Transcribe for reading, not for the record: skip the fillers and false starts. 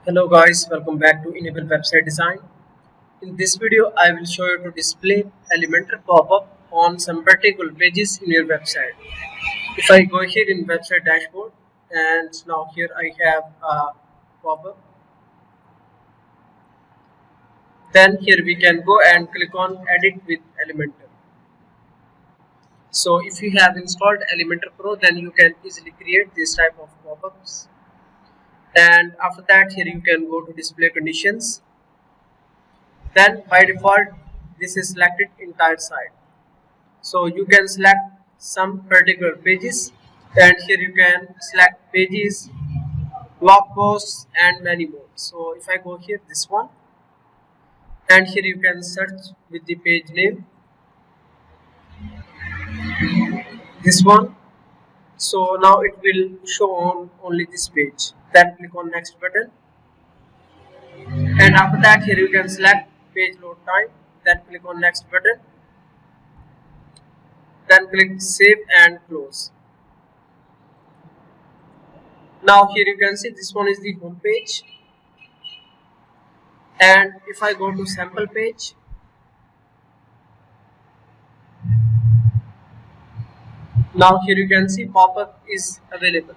Hello guys, welcome back to Enable Website Design. In this video, I will show you to display Elementor pop-up on some particular pages in your website. If I go here in website dashboard, and now here I have a pop-up, then here we can go and click on Edit with Elementor. So if you have installed Elementor Pro, then you can easily create this type of pop-ups. And after that, here you can go to display conditions. Then by default this is selected entire site, so you can select some particular pages, and here you can select pages, blog posts and many more. So if I go here this one, and here you can search with the page name, this one. So now it will show on only this page. Then click on next button, and after that here you can select page load time, then click on next button, then click save and close. Now here you can see this one is the home page, and if I go to sample page, now here you can see pop-up is available.